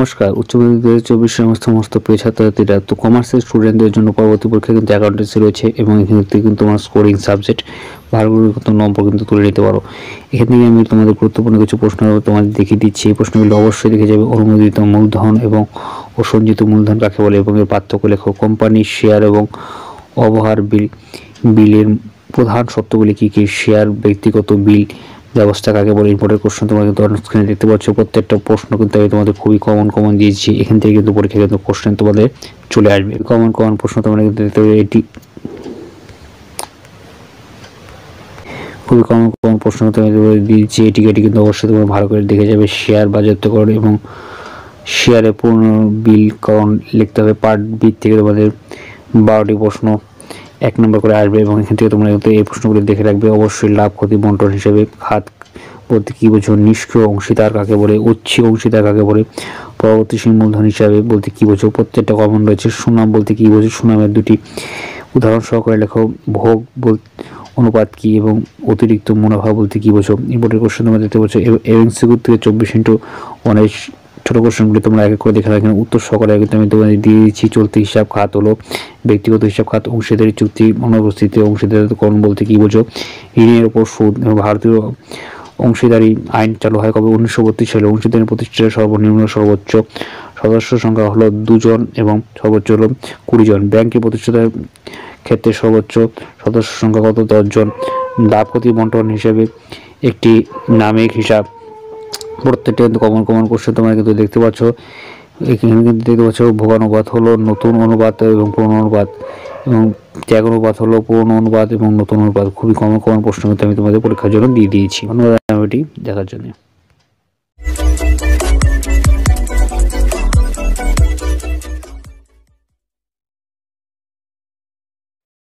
নমস্কার, উচ্চ মাধ্যমিক 2024 সমস্ত প্রিয় ছাত্রছাত্রীরা। তো কমার্সের স্টুডেন্টদের জন্য পরবর্তী পরীক্ষা কিন্তু অ্যাকাউন্টেন্সি রয়েছে এবং এখান থেকে কিন্তু তোমার স্কোরিং সাবজেক্ট ভালো নম্বর কিন্তু তুলে নিতে পারো। এখান থেকে আমি তোমাদের গুরুত্বপূর্ণ কিছু প্রশ্ন তোমাদের দেখিয়ে দিচ্ছি। এই প্রশ্নগুলো অবশ্যই দেখে যাবে। অনুমোদিত মূলধন এবং অসঞ্চিত মূলধন কাকে বলে এবং এর পার্থক্য লেখো। কোম্পানির শেয়ার এবং অবহার বিলের প্রধান শর্তগুলি কী কী? শেয়ার, ব্যক্তিগত বিল ব্যবস্থা কাকে বলে? ইম্পর্টেন্ট কোশ্চেন তোমরা কিন্তু স্ক্রিনে দেখতে পাচ্ছ। প্রত্যেকটা প্রশ্ন কিন্তু আমি তোমাদের খুবই কমন দিয়েছি। এখান থেকে কিন্তু পরীক্ষা কিন্তু কোশ্চেন তোমাদের চলে আসবে। কমন প্রশ্ন তোমরা কিন্তু দেখতে পাবে। এটি খুবই কমন প্রশ্ন তোমাদের দিয়েছি। এটি কিন্তু অবশ্যই তোমরা ভালো করে দেখে যাবে। শেয়ার বাজারজাতকরণ এবং শেয়ারের পূর্ণ বিলকরণ লিখতে হবে। পার্ট বি থেকে তোমাদের 12টি প্রশ্ন 1 নম্বর করে আসবে এবং এখান থেকে তোমরা কিন্তু এই প্রশ্নগুলি দেখে রাখবে। অবশ্যই লাভ ক্ষতি বন্টন হিসেবে খাত বলতে কী বোঝো? নিষ্ক্রিয় অংশীদার কাকে বলে? ঐচ্ছিক অংশীদার কাকে বলে? প্রগতিশীল মূলধন হিসাবে বলতে কী বোঝো? প্রত্যেকটা কমন রয়েছে। সুনাম বলতে কী বোঝো? সুনামের দুটি উদাহরণ সহকারে লেখো। ভোগ অনুপাত কী এবং অতিরিক্ত মুনাফা বলতে কী বোঝো? ইম্পর্টেন্ট কোশ্চেন তোমরা দেখতে পাচ্ছ। এমসিকিউ থেকে 24x1 ছোটো কোশ্চেনগুলি তোমরা এক এক করে দেখে রাখেন। উত্তর সহকারে কিন্তু আমি তোমাদের দিয়ে দিচ্ছি। চলতি হিসাব খাত হলো ব্যক্তিগত হিসাব খাত। অংশীদারি চুক্তি অনুপস্থিতি অংশীদারিত্বকরণ বলতে কী বোঝো? ঋণের ওপর সুদ এবং ভারতীয় অংশীদারি আইন চালু হয় কবে? 1932 সালে। অংশীদারি প্রতিষ্ঠানের সর্বনিম্ন সর্বোচ্চ সদস্য সংখ্যা হলো 2 জন এবং সর্বোচ্চ হলো 20 জন। ব্যাংকের প্রতিষ্ঠাতার ক্ষেত্রে সর্বোচ্চ সদস্য সংখ্যা কত? 10 জন। লাভ ক্ষতি বন্টন হিসেবে একটি নামিক হিসাব। প্রত্যেকটা কিন্তু কমন কোশ্চেন তোমরা কিন্তু দেখতে পাচ্ছ। এখানে কিন্তু দেখতে পাচ্ছ ভোগানুপাত হলো নতুন অনুপাত এবং পুরনো অনুপাত এবং ত্যাগ অনুপাত হলো পুরনো অনুপাত এবং নতুন অনুপাত। খুবই কমন প্রশ্ন কিন্তু আমি তোমাদের পরীক্ষার জন্য দিয়ে দিয়েছি। ধন্যবাদ ভিডিওটি দেখার জন্য।